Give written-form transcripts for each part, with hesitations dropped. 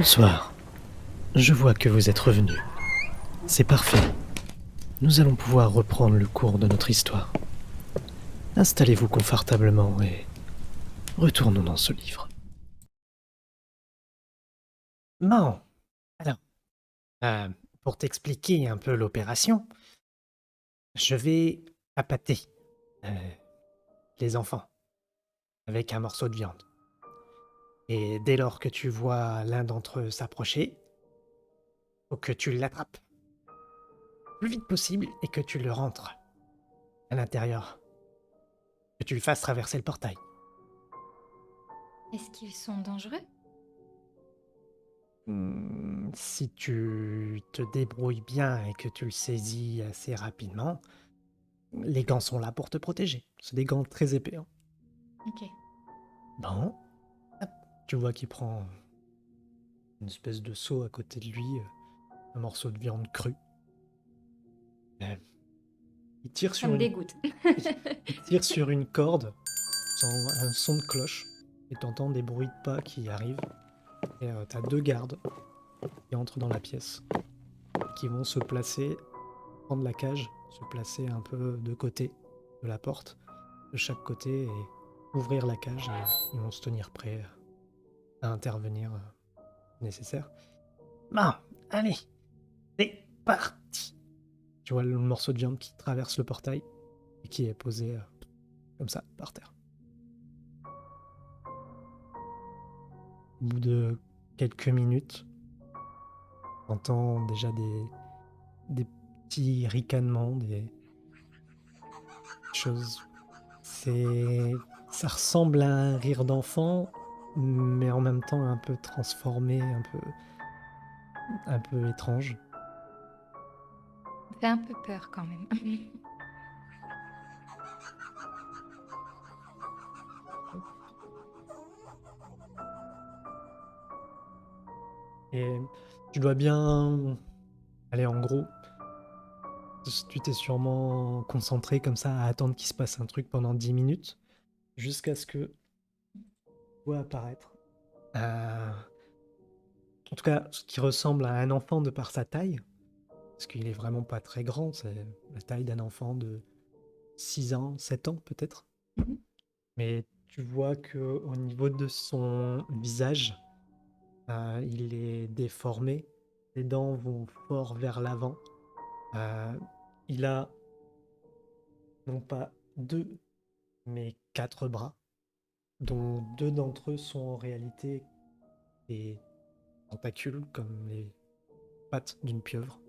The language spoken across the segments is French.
Bonsoir. Je vois que vous êtes revenu. C'est parfait. Nous allons pouvoir reprendre le cours de notre histoire. Installez-vous confortablement et retournons dans ce livre. Bon, alors, euh, pour t'expliquer un peu l'opération, je vais appâter euh, les enfants avec un morceau de viande. Et dès lors que tu vois l'un d'entre eux s'approcher, faut que tu l'attrapes le plus vite possible et que tu le rentres à l'intérieur. Que tu le fasses traverser le portail. Est-ce qu'ils sont dangereux? Si tu te débrouilles bien et que tu le saisis assez rapidement, les gants sont là pour te protéger. C'est des gants très épais, hein. Ok. Bon, hop, tu vois qu'il prend une espèce de seau à côté de lui, un morceau de viande crue. Euh, il tire Ça sur me une, dégoûte. il tire sur une corde, sans un son de cloche, et t'entends des bruits de pas qui arrivent. Et t'as deux gardes qui entrent dans la pièce, qui vont se placer, prendre la cage, se placer un peu de côté de la porte, de chaque côté, et ouvrir la cage, et ils vont se tenir prêts à intervenir nécessaire. Bon, allez, c'est parti. Tu vois le morceau de viande qui traverse le portail et qui est posé comme ça, par terre. Au bout de quelques minutes, t'entends déjà des petits ricanements, des choses. Ça ressemble à un rire d'enfant, mais en même temps un peu transformé, un peu étrange. Ça fait un peu peur quand même. Et tu dois bien... Allez, en gros, tu t'es sûrement concentré comme ça à attendre qu'il se passe un truc pendant 10 minutes, jusqu'à ce que tu vois apparaître. En tout cas, ce qui ressemble à un enfant de par sa taille, parce qu'il est vraiment pas très grand, c'est la taille d'un enfant de 6 ans, 7 ans peut-être. Mais tu vois que au niveau de son visage, il est déformé. Les dents vont fort vers l'avant. Il a non pas deux, mais quatre bras, dont deux d'entre eux sont en réalité des tentacules, comme les pattes d'une pieuvre.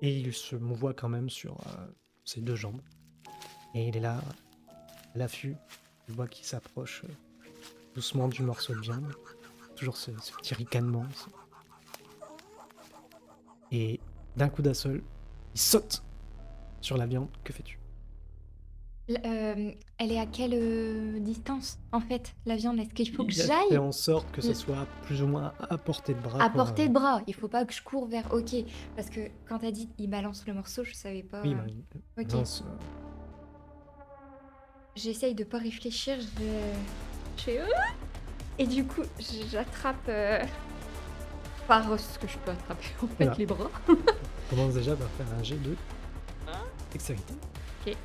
Et il se mouvoie quand même sur ses deux jambes. Et il est là, à l'affût. Tu vois qu'il s'approche doucement du morceau de viande. Toujours ce petit ricanement. Et d'un coup d'un seul, il saute sur la viande. Que fais-tu? Elle est à quelle distance en fait, la viande? Est-ce qu'il faut que Il a fait j'aille en sorte que ce l- soit plus ou moins à portée de bras à pour... portée de bras? Il faut pas que je cours vers. Ok, parce que quand t'as dit il balance le morceau, je savais pas. Oui, ben, Ok, lance... j'essaye de pas réfléchir. Je fais. Et du coup, j'attrape par ce que je peux attraper en fait, Voilà. les bras. Commence déjà par faire un jet de dextérité. Ok,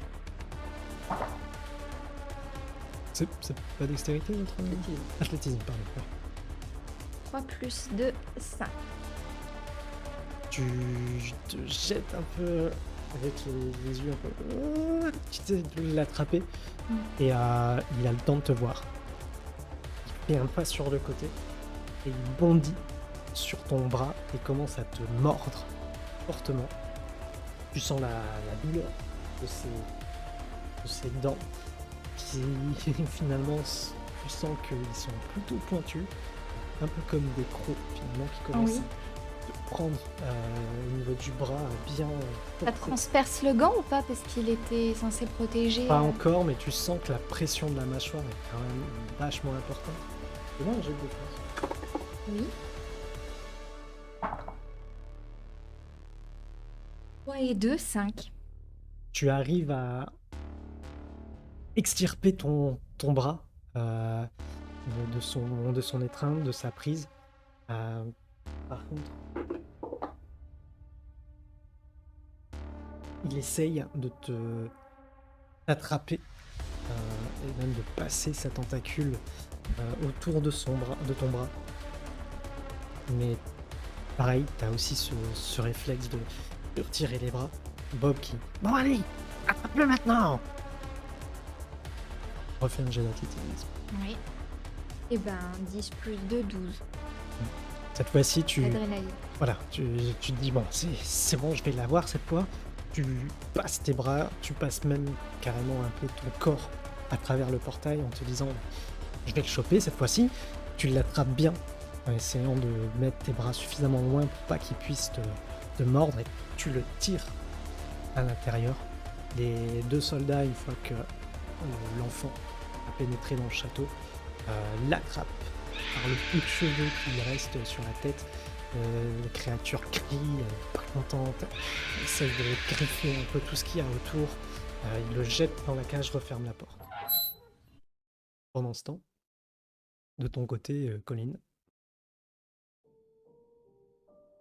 C'est pas dextérité, votre... athlétisme. Athlétisme, pardon. Ouais. 3 plus 2, 5. Tu te jettes un peu avec les yeux un peu... Tu essaies de l'attraper et il a le temps de te voir. Il fait un pas sur le côté et il bondit sur ton bras et commence à te mordre fortement. Tu sens la douleur de ses dents qui finalement, tu sens qu'ils sont plutôt pointus, un peu comme des crocs finalement qui commencent Oui. à te prendre au niveau du bras bien Ça forcé. transperce le gant ou pas? Parce qu'il était censé protéger. Pas encore, mais tu sens que la pression de la mâchoire est quand même vachement importante. C'est bon, j'ai de défense. Oui. 3 et 2, 5. Tu arrives à extirper ton bras. de son étreinte, de sa prise. Euh, Par contre, il essaye de te t'attraper et même de passer sa tentacule autour de de ton bras. Mais pareil, t'as aussi ce réflexe de retirer les bras. Bob qui... Bon allez, attrape-le maintenant. Refais un jet d'athlétisme. Oui. Et ben, 10 plus 2, 12. Cette fois-ci, Adrénaline. voilà, tu te dis, bon, c'est bon, je vais l'avoir cette fois. Tu passes tes bras, tu passes même carrément un peu ton corps à travers le portail en te disant, je vais le choper cette fois-ci. Tu l'attrapes bien en essayant de mettre tes bras suffisamment loin pour pas qu'il puisse te mordre et tu le tires à l'intérieur. Les deux soldats, une fois que l'enfant a pénétré dans le château, l'attrapent par le peu de cheveux qui reste sur la tête. La créature crie, pas contente, essaye de griffer un peu tout ce qu'il y a autour. Il le jette dans la cage, referme la porte. Pendant ce temps, de ton côté, Colline,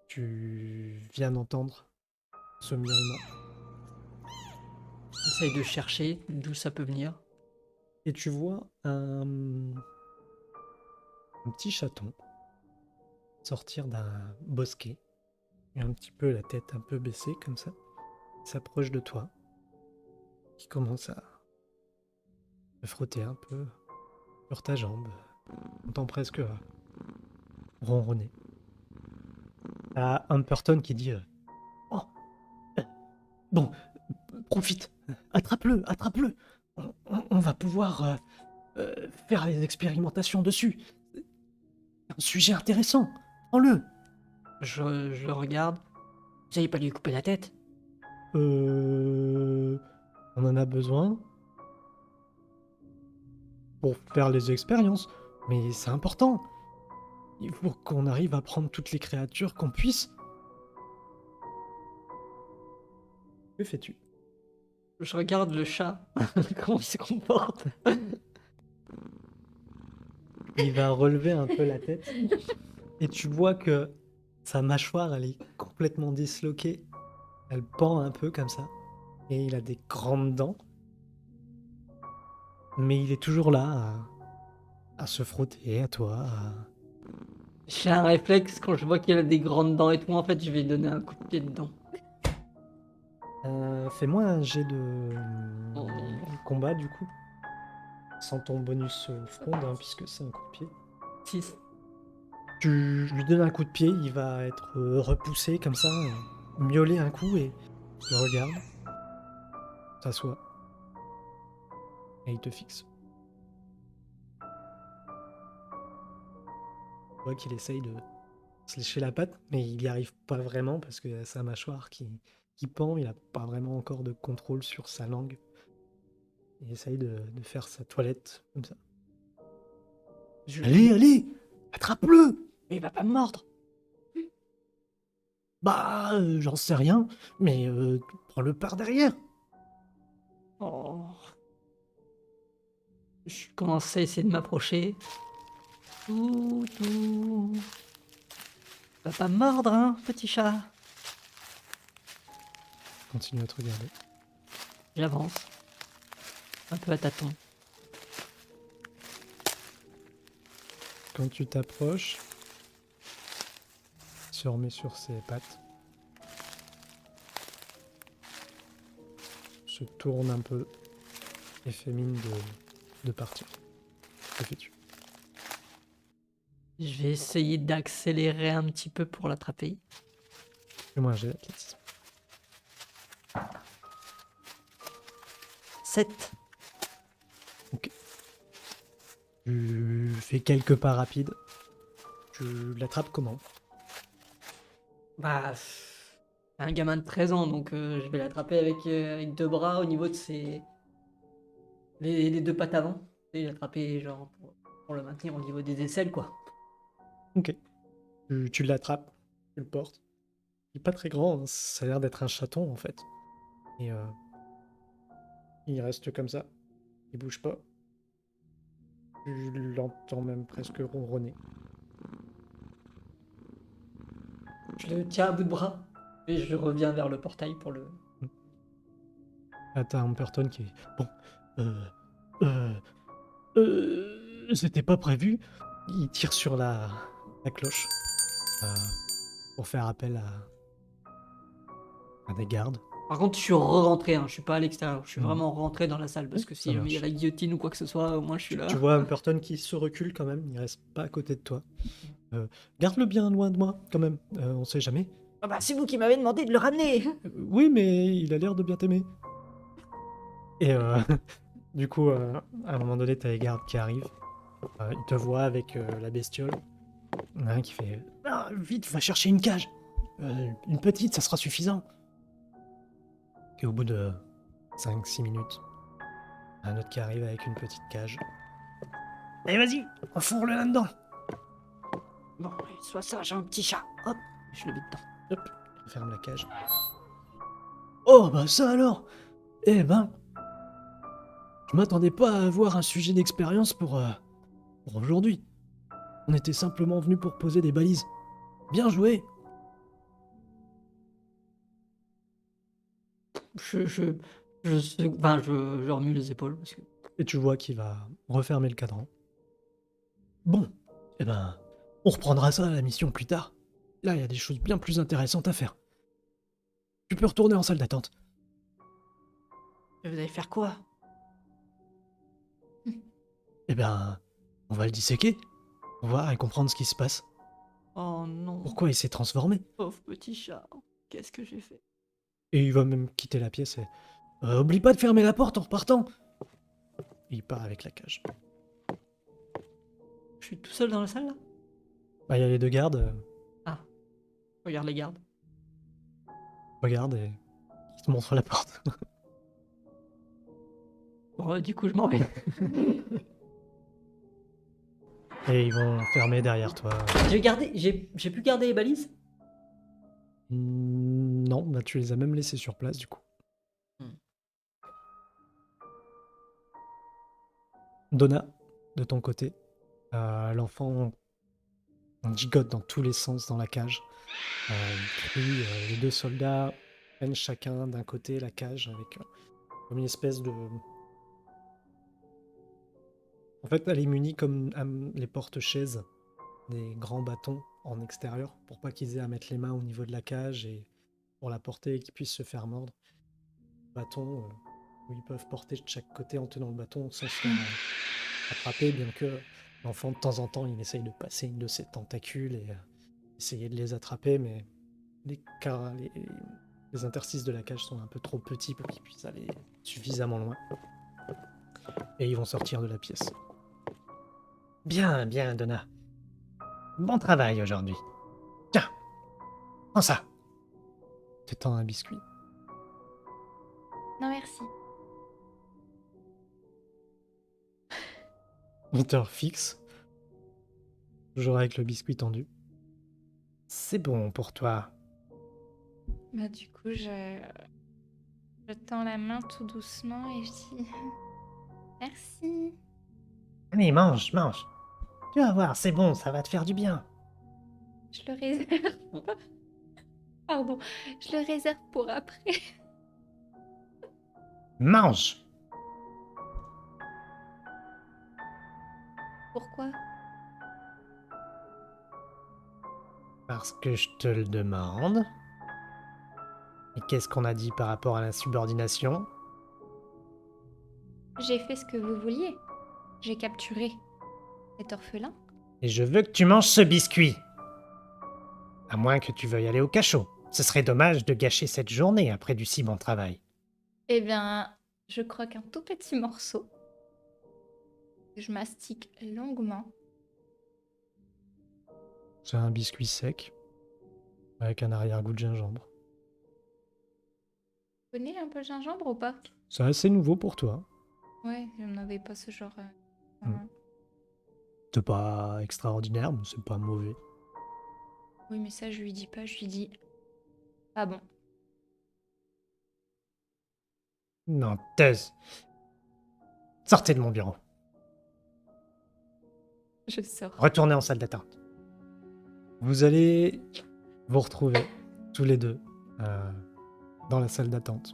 tu viens d'entendre ce miaulement. J'essaye de chercher d'où ça peut venir. Et tu vois un petit chaton sortir d'un bosquet, et un petit peu la tête un peu baissée comme ça, s'approche de toi, qui commence à te frotter un peu sur ta jambe. On entend presque ronronner. T'as Humperton qui dit Oh, euh, bon, profite, attrape-le, attrape-le. On va pouvoir faire les expérimentations dessus. C'est un sujet intéressant. Prends-le. Je le regarde. Vous n'allez pas lui couper la tête? On en a besoin pour faire les expériences, mais c'est important. Il faut qu'on arrive à prendre toutes les créatures qu'on puisse. Que fais-tu? Je regarde le chat. Comment il se comporte? Il va relever un peu la tête et tu vois que sa mâchoire, elle est complètement disloquée. Elle pend un peu comme ça et il a des grandes dents. Mais il est toujours là à se frotter à toi. J'ai un réflexe quand je vois qu'il a des grandes dents et tout. En fait, je vais lui donner un coup de pied dedans. Fais-moi un jet de Oh. combat du coup. Sans ton bonus fronde, hein, puisque c'est un coup de pied. 6. Tu lui donnes un coup de pied, il va être repoussé comme ça, miauler un coup et il te regarde, s'assoit et il te fixe. Tu vois qu'il essaye de se lécher la patte, mais il n'y arrive pas vraiment parce que sa mâchoire qui pend, il n'a pas vraiment encore de contrôle sur sa langue. Il essaye de faire sa toilette comme ça. Allez, allez, attrape-le! Mais il va pas me mordre. Bah, j'en sais rien, mais prends-le par derrière. Oh. Je commence à essayer de m'approcher. Tout. Va pas me mordre, hein, petit chat. Continue à te regarder. J'avance. Un peu à tâtons. Quand tu t'approches, il se remet sur ses pattes, se tourne un peu et fait mine de partir. Que fais-tu? Je vais essayer d'accélérer un petit peu pour l'attraper. Fais-moi un jet d'athlétisme. 7. Ok. Tu fais quelques pas rapides. Tu l'attrapes comment? Bah, c'est un gamin de 13 ans, donc je vais l'attraper avec deux bras au niveau de ses... les deux pattes avant. Et l'attraper genre pour le maintenir au niveau des aisselles, quoi. Ok. Tu l'attrapes, tu le portes. Il est pas très grand, hein, ça a l'air d'être un chaton en fait. Et il reste comme ça. Il bouge pas. Tu l'entends même presque ronronner. Je le tiens à bout de bras et je reviens vers le portail pour le. Là, t'as Humberton qui est... Bon, euh, euh, c'était pas prévu. Il tire sur la cloche euh, pour faire appel à des gardes. Par contre, je suis re-rentré, hein, je suis pas à l'extérieur, je suis Mhm. vraiment rentré dans la salle parce Oui, que ça si jamais il y a marche. la guillotine ou quoi que ce soit, au moins je suis là. Tu vois Humberton qui se recule quand même, il reste pas à côté de toi. Garde-le bien loin de moi quand même, on sait jamais. Ah bah, c'est vous qui m'avez demandé de le ramener. Oui, mais il a l'air de bien t'aimer. Et du coup, à un moment donné, t'as les gardes qui arrivent. Ils te voient avec la bestiole. Il y en a un qui fait Ah, vite, va chercher une cage. Une petite, ça sera suffisant. Et au bout de 5-6 minutes, un autre qui arrive avec une petite cage. Allez, vas-y, enfourre-le là-dedans. Bon, sois sage, j'ai un petit chat. Hop, je le mets dedans. Hop, il ferme la cage. Oh, bah ça alors. Eh ben, je m'attendais pas à avoir un sujet d'expérience pour aujourd'hui. On était simplement venus pour poser des balises. Bien joué. Je, je, enfin, je remue les épaules parce que. Et tu vois qu'il va refermer le cadran. Bon, eh ben, on reprendra ça à la mission plus tard. Là, il y a des choses bien plus intéressantes à faire. Tu peux retourner en salle d'attente. Vous allez faire quoi? Eh ben, on va le disséquer. Voir et comprendre ce qui se passe. Oh non, Pourquoi il s'est transformé. pauvre petit chat, qu'est-ce que j'ai fait? Et il va même quitter la pièce et... oublie pas de fermer la porte en repartant. Et il part avec la cage. Je suis tout seul dans la salle là? Bah, il y a les deux gardes. Ah, regarde les gardes. Regarde et... ils te montrent la porte. Bon, du coup, je m'en vais. Et ils vont fermer derrière toi. J'ai pu garder les balises? Non, bah tu les as même laissés sur place du coup. Donna, de ton côté, l'enfant gigote dans tous les sens dans la cage. Il crie, les deux soldats prennent chacun d'un côté la cage avec comme une espèce de... En fait, elle est munie comme les porte-chaises, des grands bâtons en extérieur pour pas qu'ils aient à mettre les mains au niveau de la cage et pour la porter et qu'ils puissent se faire mordre. Bâton où ils peuvent porter de chaque côté en tenant le bâton sans se faire attraper, bien que l'enfant de temps en temps il essaye de passer une de ses tentacules et essayer de les attraper, mais les interstices de la cage sont un peu trop petits pour qu'ils puissent aller suffisamment loin. Et ils vont sortir de la pièce. Bien, bien, Donna. Bon travail aujourd'hui. Tiens, prends ça. Tu tends un biscuit. Non, merci. Il te fixe. Toujours avec le biscuit tendu. C'est bon pour toi. Bah, du coup, je tends la main tout doucement et je dis merci. Allez, mange, mange. Tu vas voir, c'est bon, ça va te faire du bien. Je le réserve. Pardon, je le réserve pour après. Mange. Pourquoi? Parce que je te le demande. Et qu'est-ce qu'on a dit par rapport à la subordination? J'ai fait ce que vous vouliez. J'ai capturé cet orphelin. Et je veux que tu manges ce biscuit. À moins que tu veuilles aller au cachot. Ce serait dommage de gâcher cette journée après du si bon travail. Eh bien, je croque un tout petit morceau. Je mastique longuement. C'est un biscuit sec, avec un arrière-goût de gingembre. Tu connais un peu le gingembre ou pas? C'est assez nouveau pour toi. Ouais, je n'avais pas ce genre. C'est pas extraordinaire, mais c'est pas mauvais. Oui, mais ça, je lui dis pas. Je lui dis ah bon. Menteuse. Sortez de mon bureau. Je sors. Retournez en salle d'attente. Vous allez vous retrouver tous les deux dans la salle d'attente.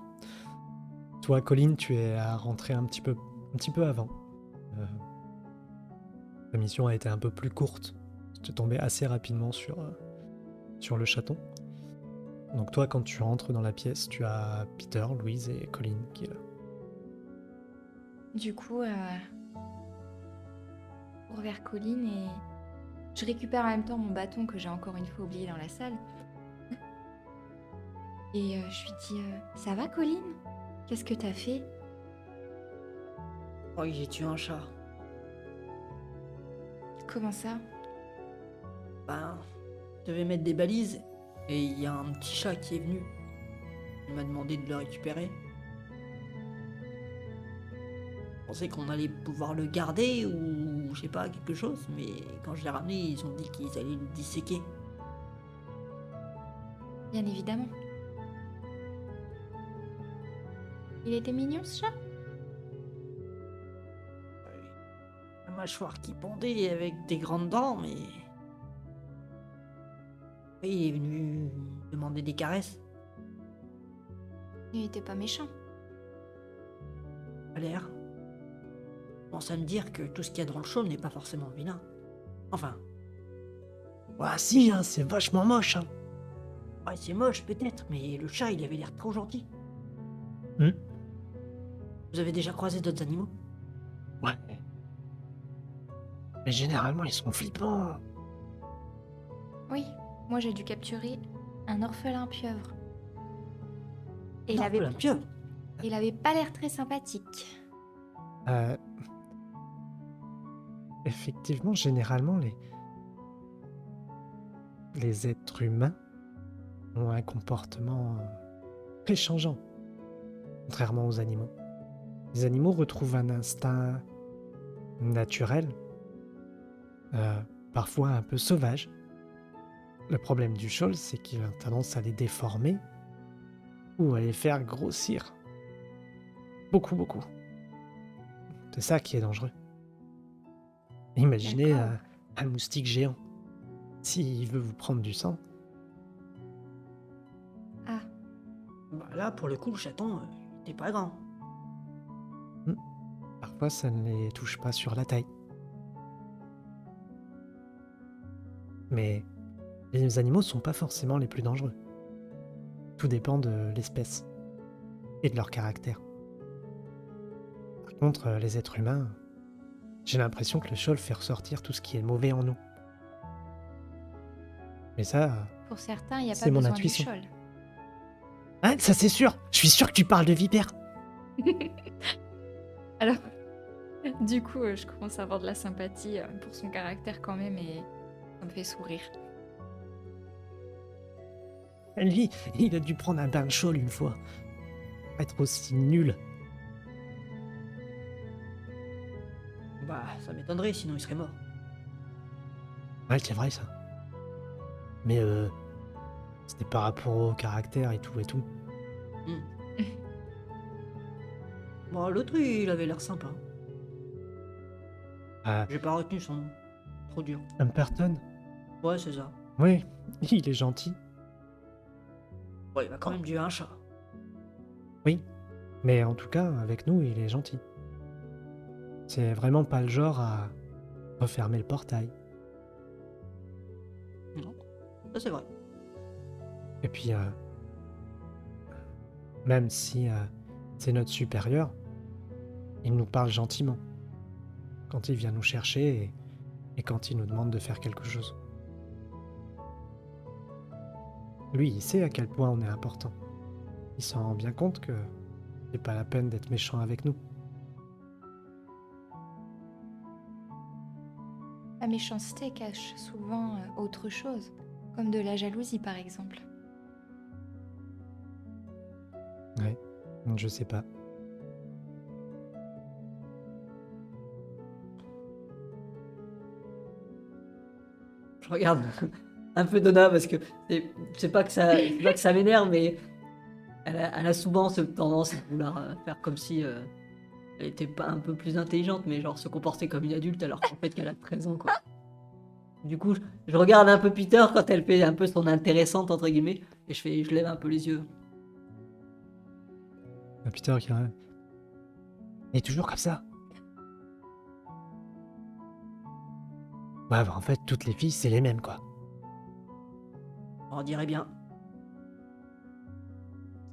Toi, Colline, tu es à rentrer un petit peu avant. La mission a été un peu plus courte. Tu es tombé assez rapidement sur le chaton. Donc toi, quand tu rentres dans la pièce, tu as Peter, Louise et Colline qui est là. Du coup, pour vers Colline et je récupère en même temps mon bâton que j'ai encore une fois oublié dans la salle. Et je lui dis ça va Colline? Qu'est-ce que t'as fait? Oui, j'ai tué un chat. Comment ça? Ben, je devais mettre des balises et il y a un petit chat qui est venu. Il m'a demandé de le récupérer. Je pensais qu'on allait pouvoir le garder ou je sais pas, quelque chose, mais quand je l'ai ramené, ils ont dit qu'ils allaient le disséquer. Bien évidemment. Il était mignon ce chat? La mâchoire qui pendait avec des grandes dents, mais... Oui, il est venu demander des caresses. Il était pas méchant. A l'air. Je pense à me dire que tout ce qu'il y a dans le chaume n'est pas forcément vilain. Enfin, Ouais, si, hein, c'est vachement moche. Hein. ouais, c'est moche peut-être, mais le chat, il avait l'air trop gentil. Hmm. Vous avez déjà croisé d'autres animaux? Ouais. Mais généralement, ils sont flippants. Oui, moi j'ai dû capturer un orphelin pieuvre. Et Non, la pieuvre. il avait pas l'air très sympathique. Effectivement, généralement, les êtres humains ont un comportement très changeant, contrairement aux animaux. Les animaux retrouvent un instinct naturel, parfois un peu sauvage. Le problème du shoal, c'est qu'il a tendance à les déformer ou à les faire grossir. Beaucoup, beaucoup. C'est ça qui est dangereux. Imaginez D'accord. un moustique géant. S'il veut vous prendre du sang, Ah, Bah là, pour le coup, le chaton, il était pas grand. parfois ça ne les touche pas sur la taille. Mais les animaux sont pas forcément les plus dangereux. Tout dépend de l'espèce et de leur caractère. Par contre, les êtres humains, j'ai l'impression que le shoal fait ressortir tout ce qui est mauvais en nous. Mais ça, pour certains, il n'y a C'est pas mon besoin intuition. du shoal. ah, ça c'est sûr. Je suis sûr que tu parles de vipère. Alors, du coup, je commence à avoir de la sympathie pour son caractère quand même et ça me fait sourire. Lui, il a dû prendre un bain de shoal une fois. Être aussi nul. Bah, ça m'étonnerait, sinon il serait mort. Ouais, c'est vrai ça. Mais c'était par rapport au caractère et tout et tout. Bon, l'autre, il avait l'air sympa. Ah, J'ai pas retenu son nom. Trop dur. Humperton? Ouais, c'est ça. Oui, il est gentil. Ouais, il va quand même tuer un chat. Oui, mais en tout cas, avec nous, il est gentil. C'est vraiment pas le genre à refermer le portail. Non, ça c'est vrai. Et puis, même si c'est notre supérieur, il nous parle gentiment quand il vient nous chercher et quand il nous demande de faire quelque chose. Lui, il sait à quel point on est important. Il s'en rend bien compte que c'est pas la peine d'être méchant avec nous. La méchanceté cache souvent autre chose, comme de la jalousie par exemple. Ouais, je sais pas. Je regarde un peu Donna parce que c'est pas que ça m'énerve, mais elle a souvent cette tendance à vouloir faire comme si elle était pas un peu plus intelligente, mais genre se comporter comme une adulte alors qu'en fait qu'elle a 13 ans quoi. Du coup, je regarde un peu Peter quand elle fait un peu son intéressante, entre guillemets, et je lève un peu les yeux. Peter qui arrive. Il est toujours comme ça. Ouais, bah, en fait, toutes les filles, c'est les mêmes, quoi. On dirait bien.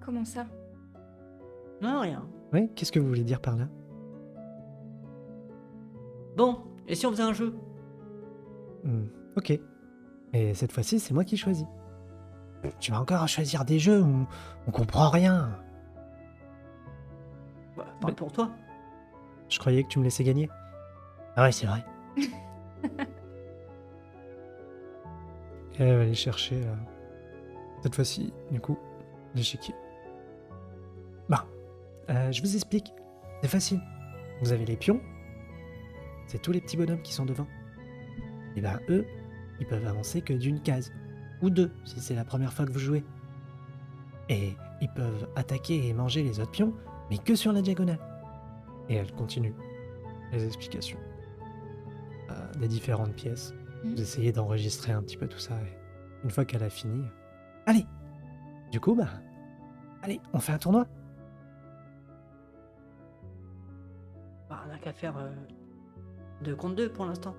Comment ça? Non, rien. Oui, qu'est-ce que vous voulez dire par là? Bon, et si on faisait un jeu? Ok. Et cette fois-ci, c'est moi qui choisis. Tu vas encore choisir des jeux où on comprend rien. Bah, parle Mais- pour toi. Je croyais que tu me laissais gagner. Ah ouais, c'est vrai. Et elle va aller chercher, cette fois-ci, du coup, l'échiquier. Bah, je vous explique. C'est facile. Vous avez les pions. C'est tous les petits bonhommes qui sont devant. Et ben eux, ils peuvent avancer que d'une case. Ou deux, si c'est la première fois que vous jouez. Et ils peuvent attaquer et manger les autres pions, mais que sur la diagonale. Et elle continue les explications des différentes pièces. Vous essayez d'enregistrer un petit peu tout ça. Et une fois qu'elle a fini, allez. Du coup, bah, allez, on fait un tournoi. Bah, on n'a qu'à faire 2 contre 2 pour l'instant.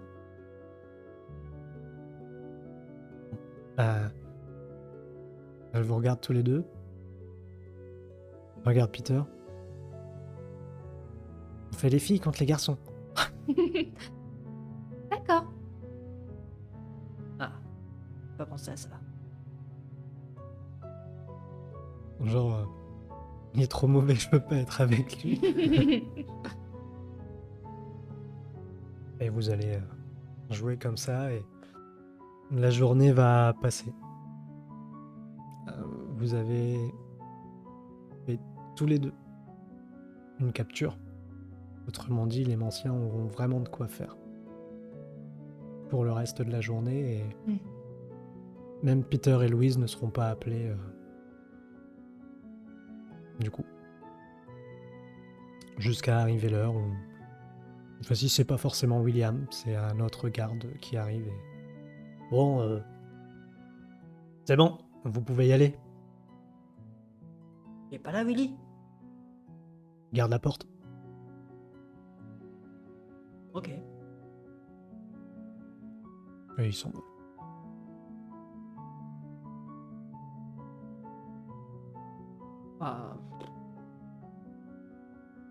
Elle vous regarde tous les deux. Regarde Peter. On fait les filles contre les garçons. D'accord. Ah, pas penser à ça. Genre, il est trop mauvais, je peux pas être avec lui. Et vous allez jouer comme ça et la journée va passer. Vous avez fait tous les deux une capture. Autrement dit, les Manciens auront vraiment de quoi faire pour le reste de la journée et même Peter et Louise ne seront pas appelés du coup. Jusqu'à arriver l'heure où... Cette fois-ci, c'est pas forcément William, c'est un autre garde qui arrive et... Bon, c'est bon, vous pouvez y aller. Il est pas là, Willy? Garde la porte. Ok. Et ils s'en vont. Ah.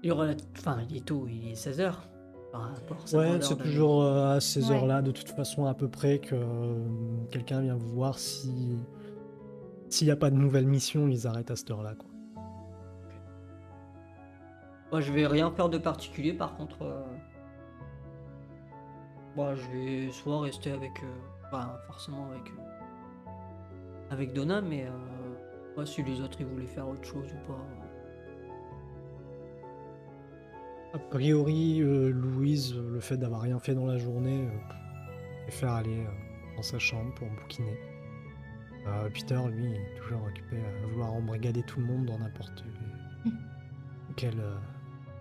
Il y aura Enfin, il est tôt, il est 16h. Ouais, c'est toujours à ces Ouais. heures-là, de toute façon, à peu près, que quelqu'un vient vous voir. S'il n'y a pas de nouvelle mission, ils arrêtent à cette heure-là, quoi. Moi, je vais rien faire de particulier, par contre. Moi, je vais soit rester avec. Pas forcément avec Donna, mais. Moi, si les autres ils voulaient faire autre chose ou pas. A priori, Louise, le fait d'avoir rien fait dans la journée, préfère aller dans sa chambre pour bouquiner. Peter, lui, est toujours occupé à vouloir embrigader tout le monde dans n'importe quelle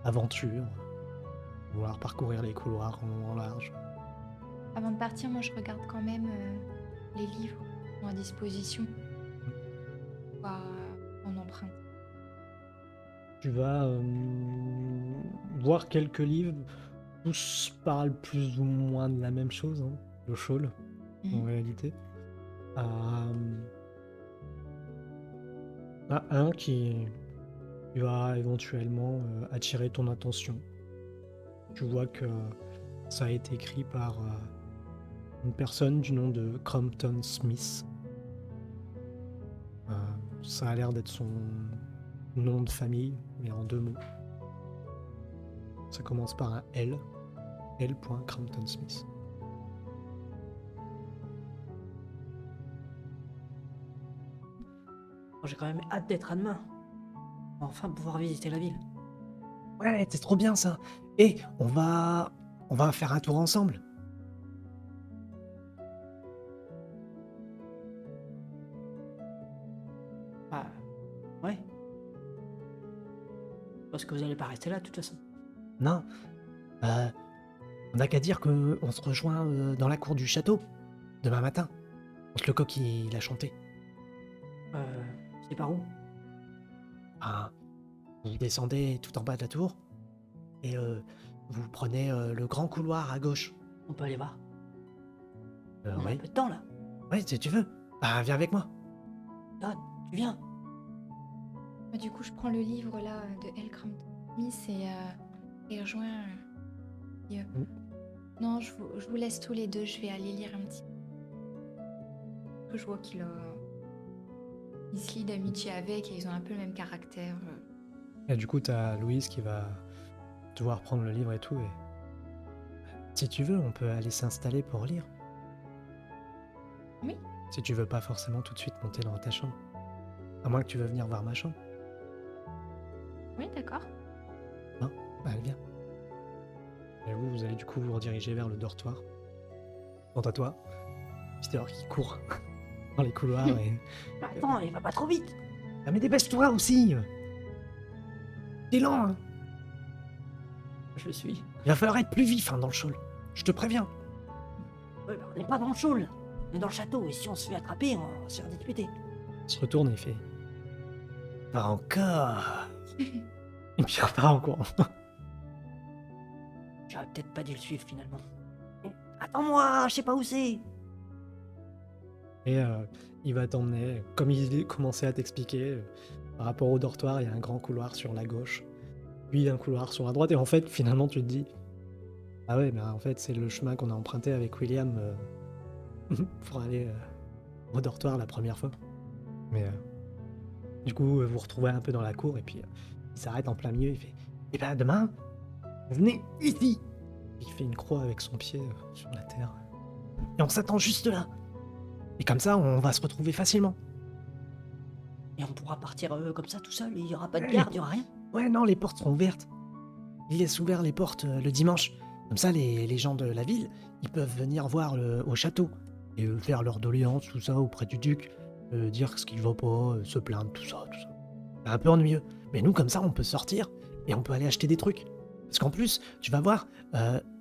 aventure. Vouloir parcourir les couloirs en long en large. Avant de partir, moi je regarde quand même les livres qui sont à disposition. Pas en empreinte. Tu vas voir quelques livres. Tous parlent plus ou moins de la même chose, hein, le Shawl, en réalité. Un qui va éventuellement attirer ton attention. Tu vois que ça a été écrit par une personne du nom de Crompton Smith. Ça a l'air d'être son nom de famille, mais en 2 mots. Ça commence par un L. L. Crompton Smith. J'ai quand même hâte d'être à demain. Enfin pouvoir visiter la ville. Ouais, c'est trop bien ça. Et on va faire un tour ensemble. Ah, ouais. Parce que vous allez pas rester là de toute façon. Non, on n'a qu'à dire qu'on se rejoint dans la cour du château. demain matin, quand le coq il a chanté. C'est par où? Ben, vous descendez tout en bas de la tour et vous prenez le grand couloir à gauche. On peut aller voir. On a un Oui, peu de temps là. oui, si tu veux. Bah, viens avec moi. Todd, tu viens. Bah, du coup, je prends le livre là de L. Crampton Smith et rejoins. Et, Mm. non, je vous laisse tous les deux. Je vais aller lire un petit peu. Je vois il se lie d'amitié avec et ils ont un peu le même caractère. Et du coup, t'as Louise qui va devoir prendre le livre et tout. Et si tu veux, on peut aller s'installer pour lire. Oui. Si tu veux pas forcément tout de suite monter dans ta chambre. À moins que tu veux venir voir ma chambre. Oui, d'accord. Allez, viens. Et vous allez du coup vous rediriger vers le dortoir. Quant à toi, Peter qui court dans les couloirs et... Attends, il va pas trop vite. Ah mais dépêche-toi aussi. T'es lent, hein. Je suis. Il va falloir être plus vif dans le show. Je te préviens. Ouais, bah, on n'est pas dans le show là. On est dans le château et si on se fait attraper, on va se faire disputer. Il se retourne et il fait... Pas encore. Et puis il repart en courant. J'aurais peut-être pas dû le suivre finalement. Attends-moi, je sais pas où c'est. Et il va t'emmener, comme il commençait à t'expliquer, par rapport au dortoir, il y a un grand couloir sur la gauche, puis un couloir sur la droite, et en fait, finalement, tu te dis, ah ouais, mais en fait, c'est le chemin qu'on a emprunté avec William pour aller au dortoir la première fois. Mais du coup, vous vous retrouvez un peu dans la cour, et puis il s'arrête en plein milieu, il fait, eh ben demain, venez ici. Il fait une croix avec son pied sur la terre. Et on s'attend juste là. Et comme ça, on va se retrouver facilement. Et on pourra partir comme ça tout seul, il y aura pas de garde, il y aura rien. Ouais, non, les portes seront ouvertes. Il laisse ouvert les portes le dimanche. Comme ça, les gens de la ville, ils peuvent venir voir au château et faire leur doléance, tout ça, auprès du duc, dire ce qu'il va pas, se plaindre, tout ça, tout ça. C'est un peu ennuyeux. Mais nous, comme ça, on peut sortir et on peut aller acheter des trucs. Parce qu'en plus, tu vas voir,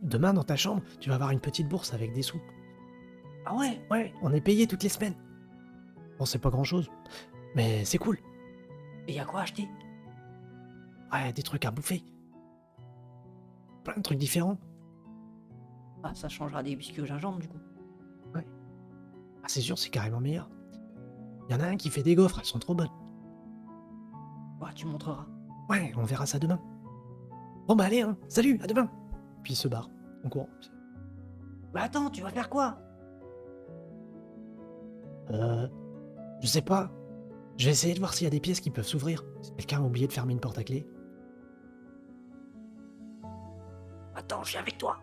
demain dans ta chambre, tu vas avoir une petite bourse avec des sous. Ah ouais? Ouais, on est payé toutes les semaines. Bon, c'est pas grand-chose, mais c'est cool. Et y a quoi acheter? Ouais, des trucs à bouffer. Plein de trucs différents. Ah, ça changera des biscuits au gingembre du coup. Ah, c'est sûr, c'est carrément meilleur. Il y en a un qui fait des gaufres, elles sont trop bonnes. Ouais, tu montreras. Ouais, on verra ça demain. Bon bah allez, hein, salut, à demain. Puis il se barre, en courant. Bah attends, tu vas faire quoi? Je sais pas. Je vais essayer de voir s'il y a des pièces qui peuvent s'ouvrir. Si quelqu'un a oublié de fermer une porte à clé. Attends, je suis avec toi.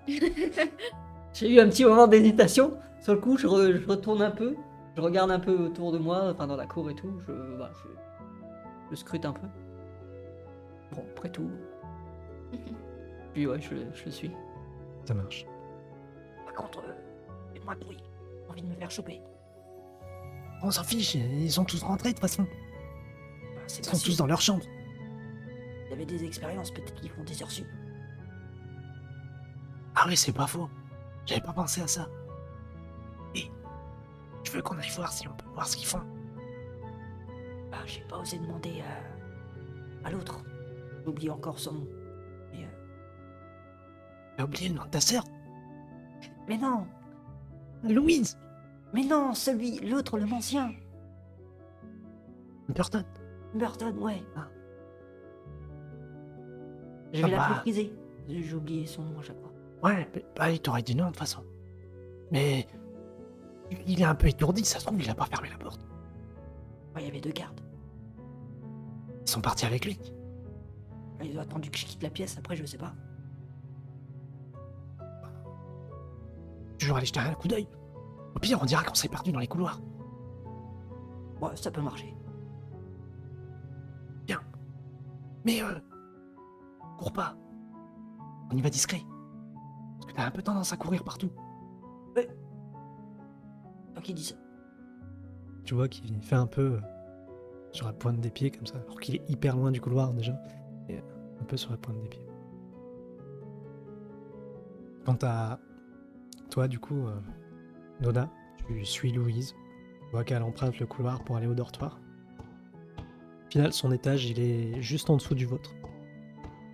J'ai eu un petit moment d'hésitation. Sur le coup, je retourne un peu. Je regarde un peu autour de moi, enfin dans la cour et tout. Je scrute un peu. Bon, après tout. Puis ouais, je le suis. Ça marche. Par contre, fais-moi de bruit. J'ai envie de me faire choper. On s'en fiche, ils sont tous rentrés de toute façon. Bah, c'est Ils sont facile. tous dans leur chambre. Il y avait des expériences, peut-être qu'ils font des heures sup. Ah oui, c'est pas faux. J'avais pas pensé à ça. Et je veux qu'on aille voir si on peut voir ce qu'ils font. Bah, j'ai pas osé demander à l'autre. J'ai oublié encore son nom. Mais, T'as oublié le nom de ta sœur, mais non, Louise l'autre, le ancien. Burton. Burton, ouais. Ah. Je vais Ah l'appeler bah. Frisé. J'ai oublié son nom à chaque fois. Ouais, bah il t'aurait dit non de toute façon. Mais il est un peu étourdi, ça se trouve, il a pas fermé la porte. Ouais, il y avait 2 gardes. Ils sont partis avec lui. Ils ont attendu que je quitte la pièce, après je sais pas. Toujours aller jeter un coup d'œil. Au pire, on dira qu'on s'est perdu dans les couloirs. Ouais, ça peut marcher. Mais cours pas. On y va discret. Parce que t'as un peu tendance à courir partout. Toi qui dis ça. Tu vois qu'il fait un peu sur la pointe des pieds comme ça, alors qu'il est hyper loin du couloir déjà. Et un peu sur la pointe des pieds. Quant à toi, du coup, Nona, Tu suis Louise. Tu vois qu'elle emprunte le couloir pour aller au dortoir. Au final, son étage, il est juste en dessous du vôtre.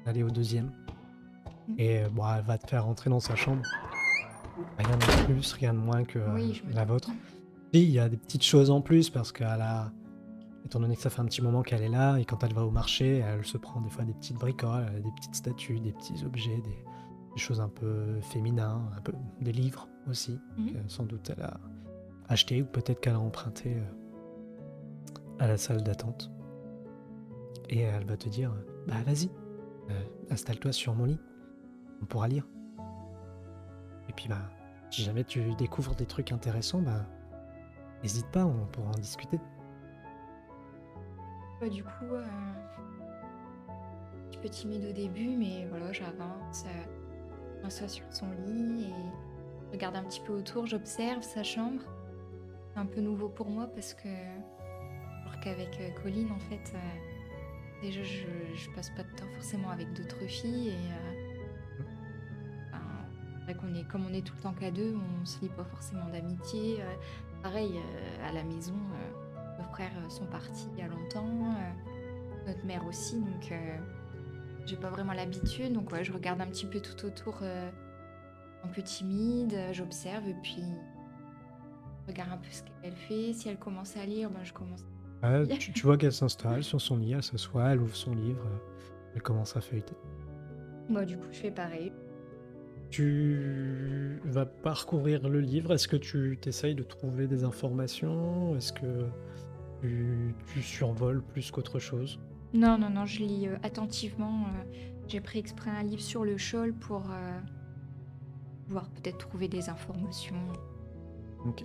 Elle est au deuxième. Et bon, elle va te faire rentrer dans sa chambre. Rien de plus, rien de moins que Oui, je me la doute. vôtre. Et il y a des petites choses en plus parce qu'elle a, étant donné que ça fait un petit moment qu'elle est là, et quand elle va au marché, elle se prend des fois des petites bricoles, des petites statues, des petits objets, des choses un peu féminins, un peu des livres aussi, Mhm. que sans doute elle a acheté ou peut-être qu'elle a emprunté à la salle d'attente. Et elle va te dire, bah vas-y, installe-toi sur mon lit, on pourra lire. Et puis bah, si jamais tu découvres des trucs intéressants, bah n'hésite pas, on pourra en discuter. Du coup, un petit peu timide au début, mais voilà, j'avance. Je m'assois sur son lit et je regarde un petit peu autour, j'observe sa chambre. C'est un peu nouveau pour moi parce que, alors qu'avec Colline, en fait, déjà, je passe pas de temps forcément avec d'autres filles et ben, c'est vrai comme on est tout le temps qu'à deux, on se lie pas forcément d'amitié. Pareil, à la maison, nos frères sont partis il y a longtemps, notre mère aussi, donc j'ai pas vraiment l'habitude. Donc ouais, je regarde un petit peu tout autour, un peu timide, j'observe et puis je regarde un peu ce qu'elle fait. Si elle commence à lire, ben je commence à lire. Tu vois qu'elle s'installe sur son lit, elle s'assoit, elle ouvre son livre, elle commence à feuilleter. Moi, du coup, je fais pareil. Tu vas parcourir le livre, est-ce que tu t'essayes de trouver des informations? Est-ce que tu survoles plus qu'autre chose? Non, non, non, je lis attentivement. J'ai pris exprès un livre sur le shawl pour pouvoir peut-être trouver des informations. Ok.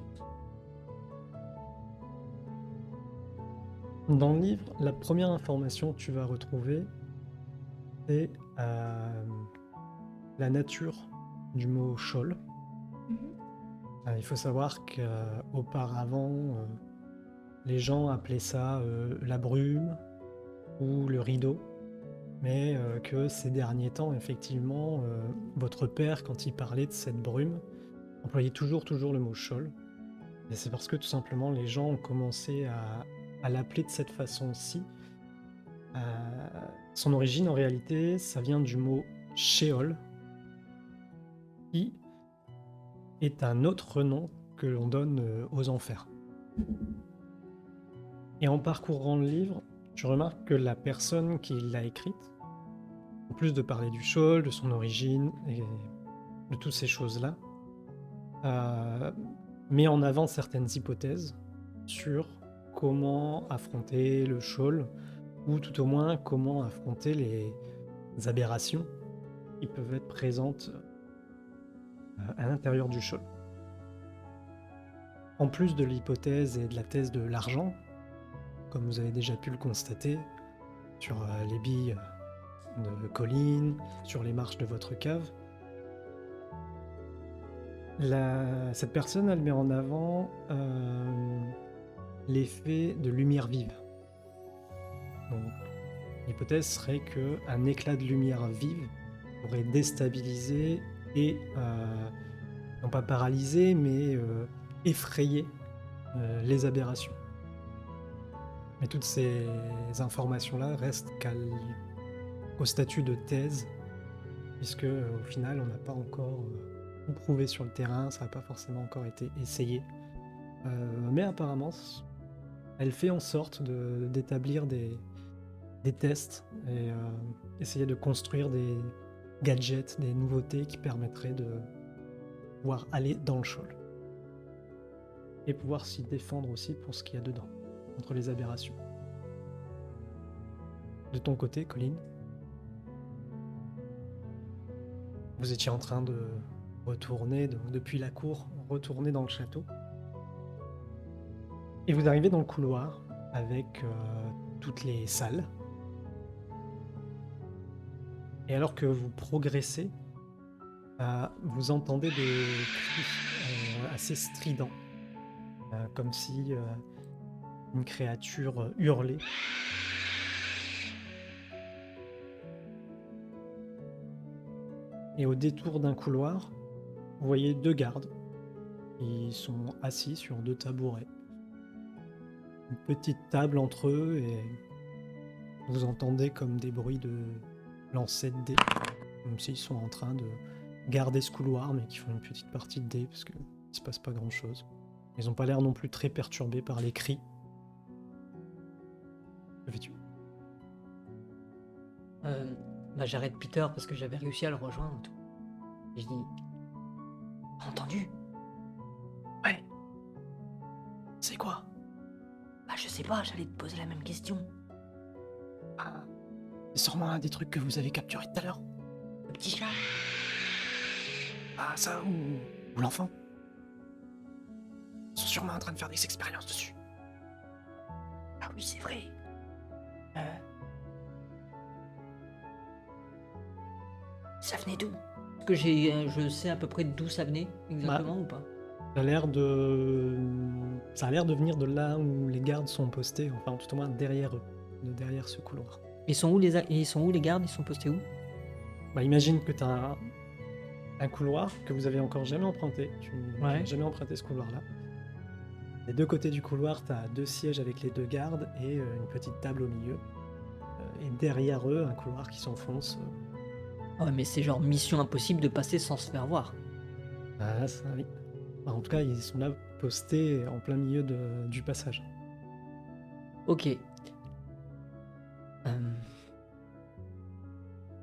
Dans le livre, la première information que tu vas retrouver, c'est la nature du mot shawl. Mhm. Il faut savoir qu'auparavant, les gens appelaient ça la brume ou le rideau, mais que ces derniers temps, effectivement, votre père, quand il parlait de cette brume, employait toujours le mot shawl. Et c'est parce que tout simplement les gens ont commencé à l'appeler de cette façon-ci. Euh, Son origine, en réalité, ça vient du mot Sheol, qui est un autre nom que l'on donne aux enfers. Et en parcourant le livre, tu remarques que la personne qui l'a écrite, en plus de parler du Sheol, de son origine et de toutes ces choses-là, met en avant certaines hypothèses sur comment affronter le Sheol, ou tout au moins comment affronter les aberrations qui peuvent être présentes à l'intérieur du Sheol. En plus de l'hypothèse et de la thèse de l'argent, comme vous avez déjà pu le constater, sur les billes de Colline, sur les marches de votre cave, cette personne, elle met en avant l'effet de lumière vive. Donc, l'hypothèse serait qu'un éclat de lumière vive pourrait déstabiliser et, non pas paralyser, mais effrayer les aberrations. Mais toutes ces informations-là restent au statut de thèse, puisque au final, on n'a pas encore tout prouvé sur le terrain, ça n'a pas forcément encore été essayé. Mais apparemment, elle fait en sorte d'établir des tests et essayer de construire des gadgets, des nouveautés qui permettraient de pouvoir aller dans le Sheol. Et pouvoir s'y défendre aussi pour ce qu'il y a dedans, contre les aberrations. De ton côté, Colline, vous étiez en train de retourner, depuis la cour, retourner dans le château. Et vous arrivez dans le couloir avec toutes les salles. Et alors que vous progressez, vous entendez des cris assez stridents, comme si une créature hurlait. Et au détour d'un couloir, vous voyez deux gardes Ils sont assis sur 2 tabourets. Une petite table entre eux et vous entendez comme des bruits de lancer de dés. Comme s'ils sont en train de garder ce couloir, mais qu'ils font une petite partie de dés parce qu'il se passe pas grand-chose. Ils ont pas l'air non plus très perturbés par les cris. Que fais-tu? J'arrête Peter parce que j'avais réussi à le rejoindre. Tout. Et je dis, t'as entendu? Ouais. C'est quoi? Je sais pas, j'allais te poser la même question. C'est sûrement un des trucs que vous avez capturé tout à l'heure. Le petit chat. Ah, ça ou l'enfant. Ils sont sûrement en train de faire des expériences dessus. Ah oui, c'est vrai. Ça venait d'où? Est-ce que je sais à peu près d'où ça venait exactement ou pas? Ça a l'air de venir de là où les gardes sont postés, enfin tout au moins derrière eux, de derrière ce couloir. Ils sont où les gardes? Ils sont postés où? Imagine que tu as un couloir que vous avez encore jamais emprunté. Tu n'as jamais emprunté ce couloir-là. Des deux côtés du couloir, tu as 2 sièges avec les 2 gardes et une petite table au milieu. Et derrière eux, un couloir qui s'enfonce. Ouais, mais c'est genre mission impossible de passer sans se faire voir. Ah, ça, oui. En tout cas, ils sont là postés en plein milieu du passage. Ok.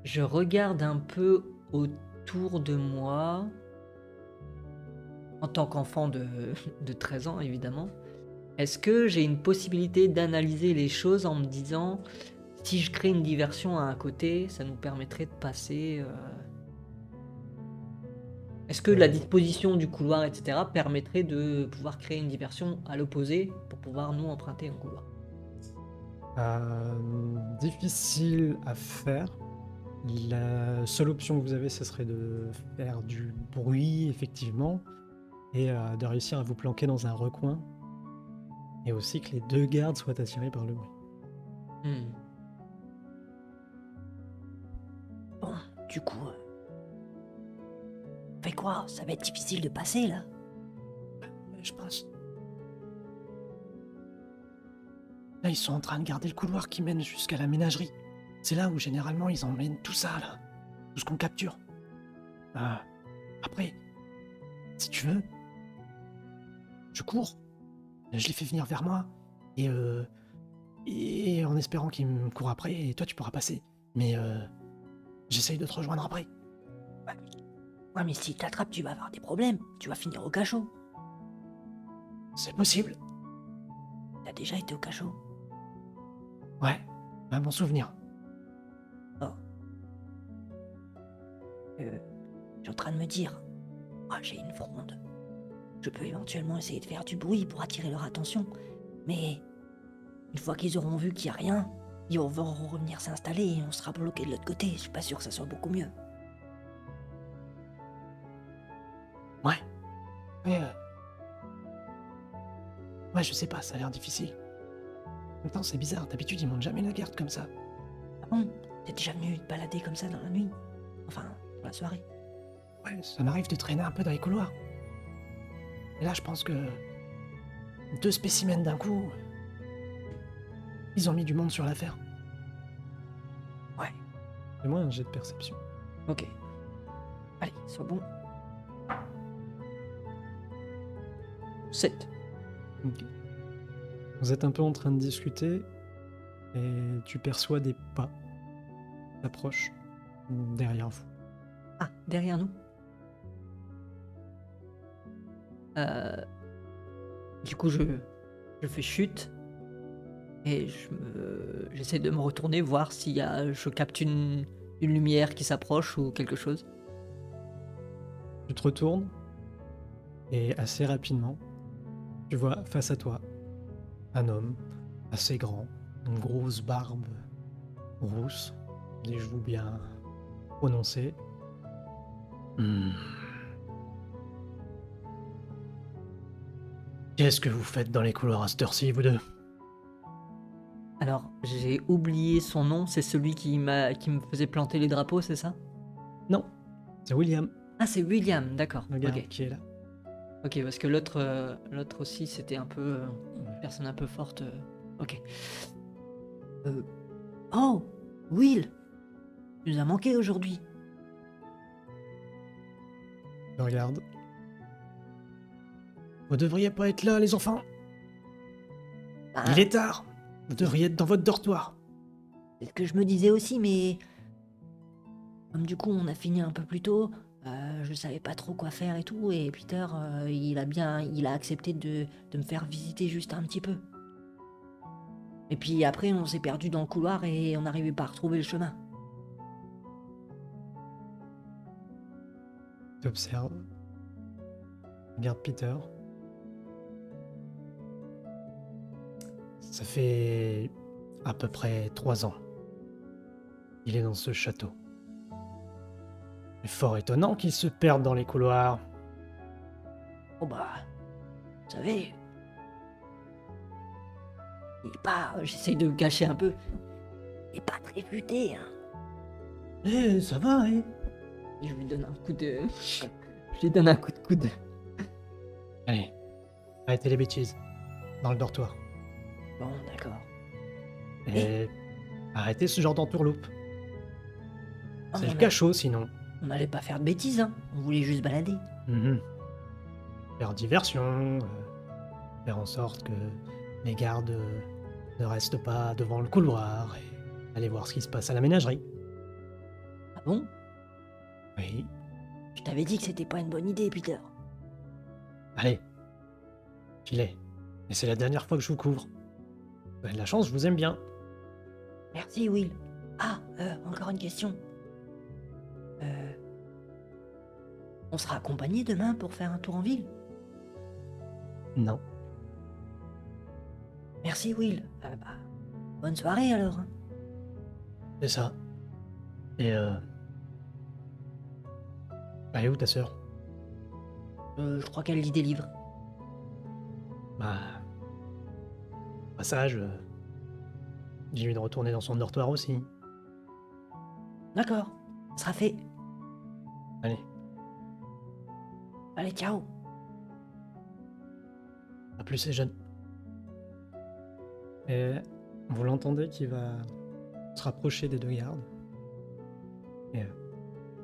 Je regarde un peu autour de moi, en tant qu'enfant de 13 ans évidemment. Est-ce que j'ai une possibilité d'analyser les choses en me disant, si je crée une diversion à un côté, ça nous permettrait de passer... Est-ce que la disposition du couloir, etc., permettrait de pouvoir créer une diversion à l'opposé pour pouvoir nous emprunter un couloir? Difficile à faire. La seule option que vous avez, ce serait de faire du bruit, effectivement, et de réussir à vous planquer dans un recoin, et aussi que les 2 gardes soient attirés par le bruit. Bon, du coup... Fait quoi? Ça va être difficile de passer, là? Je pense. Là, ils sont en train de garder le couloir qui mène jusqu'à la ménagerie. C'est là où, généralement, ils emmènent tout ça, là. Tout ce qu'on capture. Après, si tu veux, je cours. Je les fais venir vers moi. Et en espérant qu'ils me courent après, et toi, tu pourras passer. Mais j'essaye de te rejoindre après. Ouais, mais si t'attrapes, tu vas avoir des problèmes. Tu vas finir au cachot. C'est possible. T'as déjà été au cachot? Ouais, un bon souvenir. Oh. Je suis en train de me dire, moi j'ai une fronde. Je peux éventuellement essayer de faire du bruit pour attirer leur attention. Mais une fois qu'ils auront vu qu'il n'y a rien, ils vont revenir s'installer et on sera bloqué de l'autre côté. Je suis pas sûr que ça soit beaucoup mieux. Ouais. Ouais, je sais pas, ça a l'air difficile. En même temps, c'est bizarre, d'habitude, ils montent jamais la garde comme ça. Ah bon? T'es déjà venu te balader comme ça dans la nuit? Enfin, dans la soirée? Ouais, ça m'arrive de traîner un peu dans les couloirs. Et là, je pense que 2 spécimens d'un coup, ils ont mis du monde sur l'affaire. Ouais. Fais-moi un jet de perception. Ok. Allez, sois bon. 7. Ok. Vous êtes un peu en train de discuter et tu perçois des pas s'approchent derrière vous. Ah, derrière nous. Du coup, je fais chute et j'essaie de me retourner, voir s'il y a, je capte une lumière qui s'approche ou quelque chose. Tu te retournes et assez rapidement, tu vois face à toi un homme assez grand, une grosse barbe rousse, des joues bien prononcées. Qu'est-ce que vous faites dans les couloirs à cette heure-ci, vous deux? Alors, j'ai oublié son nom, c'est celui qui me faisait planter les drapeaux, c'est ça? Non, c'est William, Ah, c'est William, d'accord. le gars Ok. qui est là. Ok, parce que l'autre aussi, c'était un peu une personne un peu forte. Ok. Oh, Will, tu nous as manqué aujourd'hui. Je regarde. Vous devriez pas être là, les enfants. Ben, Il est tard. Vous devriez être dans votre dortoir. c'est ce que je me disais aussi, mais comme du coup on a fini un peu plus tôt, je savais pas trop quoi faire et tout, et Peter, il a accepté de me faire visiter juste un petit peu. Et puis après, on s'est perdu dans le couloir et on n'arrivait pas à retrouver le chemin. Tu observes. Regarde Peter. Ça fait à peu près 3 ans. Il est dans ce château. C'est fort étonnant qu'il se perde dans les couloirs. Oh bah, vous savez, il est pas, J'essaye de me cacher un peu. il est pas très futé, hein. Eh, ça va, eh? Et je lui donne un coup de. Je lui donne un coup de coude. Allez, arrêtez les bêtises. Dans le dortoir. Bon, d'accord. Et arrêtez ce genre d'entourloupe. Oh, C'est le on a- cachot, sinon. On n'allait pas faire de bêtises, hein. On voulait juste balader. Mhm. Faire diversion, faire en sorte que les gardes ne restent pas devant le couloir et aller voir ce qui se passe à la ménagerie. Ah bon? Oui, Je t'avais dit que c'était pas une bonne idée, Peter. allez, filez. Et c'est la dernière fois que je vous couvre. Vous avez de la chance, je vous aime bien. Merci, Will. Ah, encore une question. On sera accompagnés demain pour faire un tour en ville? Non. Merci, Will. Bonne soirée alors, hein. C'est ça. Et elle est où ta sœur? Je crois qu'elle lit des livres. Bah. Passage. Dis-lui de retourner dans son dortoir aussi. D'accord, ça sera fait. Allez, Allez, ciao. à plus les jeunes. Et vous l'entendez qui va se rapprocher des deux gardes. Et,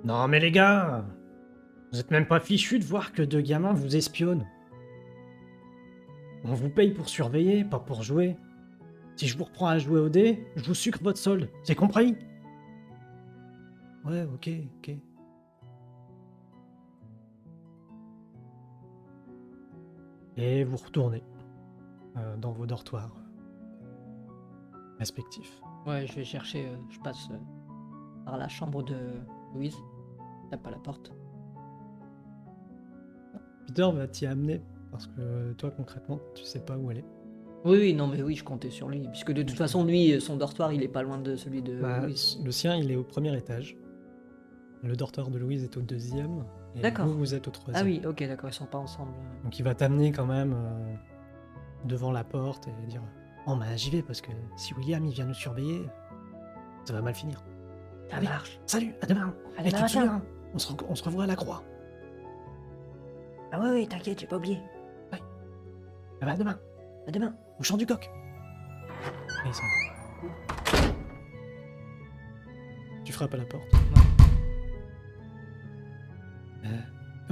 non mais les gars, vous êtes même pas fichus de voir que deux gamins vous espionnent. On vous paye pour surveiller, pas pour jouer. Si je vous reprends à jouer au dé, je vous sucre votre solde, c'est compris? Ouais, ok. Et vous retournez dans vos dortoirs respectifs. Ouais, je vais chercher. Je passe par la chambre de Louise. Tape à la porte. Peter va t'y amener parce que toi concrètement tu sais pas où elle est. Oui, non, mais oui, je comptais sur lui. Puisque de toute façon, lui, son dortoir, il est pas loin de celui de Bah, Louise. le sien il est au premier étage. Le dortoir de Louise est au deuxième. Et D'accord. vous êtes au Ah troisième. oui, ok, d'accord, ils sont pas ensemble. Donc il va t'amener quand même devant la porte et dire oh bah j'y vais parce que si William il vient nous surveiller, ça va mal finir. Ça Allez. marche. Salut, à demain. À Et demain tu te matin. souviens, on se revoit à la croix. Ah oui, t'inquiète, j'ai pas oublié. Ah bah à demain, À demain. au champ du coq. Et il s'en va. Tu frappes à la porte.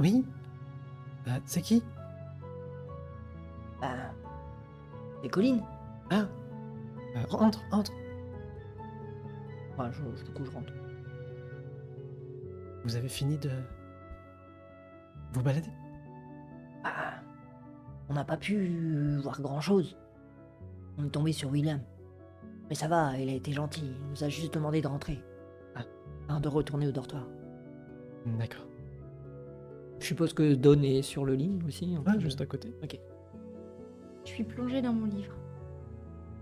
Oui. C'est qui? Bah, c'est Colline. Ah. Entre. Ouais, du coup, je rentre. Vous avez fini de vous balader? Bah, on n'a pas pu voir grand-chose. On est tombé sur William. Mais ça va, il a été gentil. Il nous a juste demandé de rentrer. Ah. Enfin, de retourner au dortoir. D'accord. Je suppose que Dawn est sur le lit aussi. en Ouais, fait. juste à côté. Ok. Je suis plongée dans mon livre.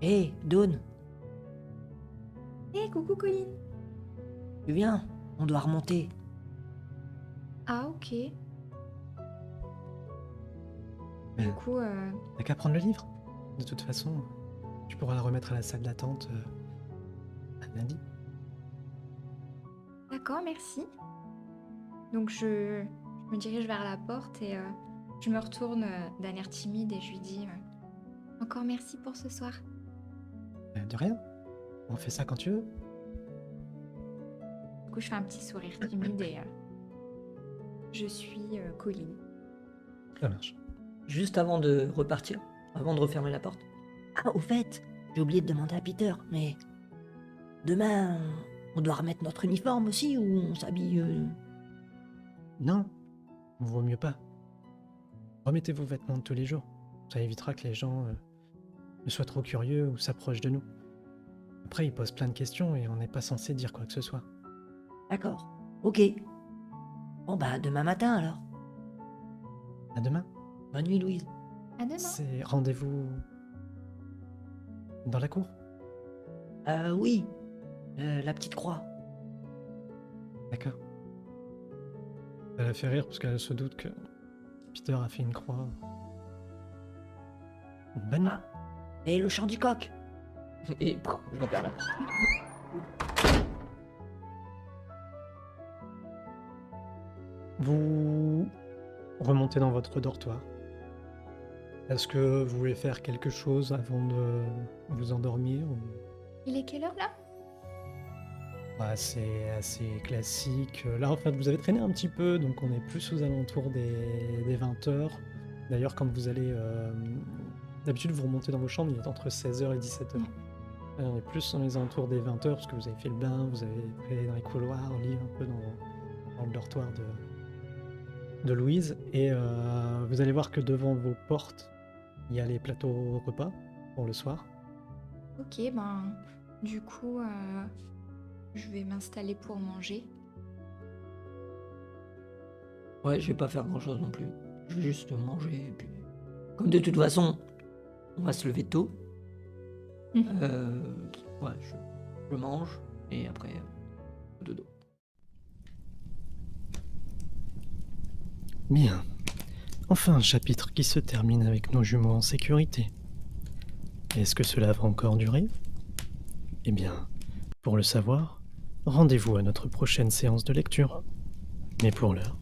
Hé, Dawn, Hé, coucou Colline. tu viens? On doit remonter. Ah, ok. Mais Du coup, t'as qu'à prendre le livre. De toute façon, tu pourras le remettre à la salle d'attente à lundi. d'accord, merci. Donc je me dirige vers la porte et Je me retourne d'un air timide et je lui dis encore merci pour ce soir. De rien. On fait ça quand tu veux. Du coup, je fais un petit sourire timide et je suis Colline. Ça marche. Juste avant de repartir, avant de refermer la porte. Ah, au fait, j'ai oublié de demander à Peter, mais demain, on doit remettre notre uniforme aussi ou on s'habille Non, vaut mieux pas. Remettez vos vêtements de tous les jours. Ça évitera que les gens ne soient trop curieux ou s'approchent de nous. Après, ils posent plein de questions et on n'est pas censé dire quoi que ce soit. D'accord. Ok. Bon bah demain matin alors. À demain. Bonne nuit Louise. À demain. C'est rendez-vous dans la cour. Oui. La petite croix. D'accord. Ça la fait rire parce qu'elle se doute que Peter a fait une croix. Bonne nuit. Et le chant du coq. Et je referme la porte. Vous remontez dans votre dortoir. Est-ce que vous voulez faire quelque chose avant de vous endormir ou... Il est quelle heure là? C'est assez classique. Là, en fait, vous avez traîné un petit peu, donc on est plus aux alentours des 20h. D'ailleurs, quand vous allez... D'habitude, vous remontez dans vos chambres, il est entre 16h et 17h. On est plus dans les alentours des 20h, parce que vous avez fait le bain, vous avez traîné dans les couloirs, au lit, un peu dans le dortoir de Louise. Et vous allez voir que devant vos portes, il y a les plateaux repas pour le soir. Ok, du coup, je vais m'installer pour manger. Ouais, je vais pas faire grand chose non plus. Je vais juste manger et puis. Comme de toute façon, on va se lever tôt. Ouais, je mange et après, dodo. Bien. Enfin un chapitre qui se termine avec nos jumeaux en sécurité. Est-ce que cela va encore durer? Eh bien, pour le savoir, rendez-vous à notre prochaine séance de lecture. Mais pour l'heure,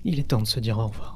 il est temps de se dire au revoir.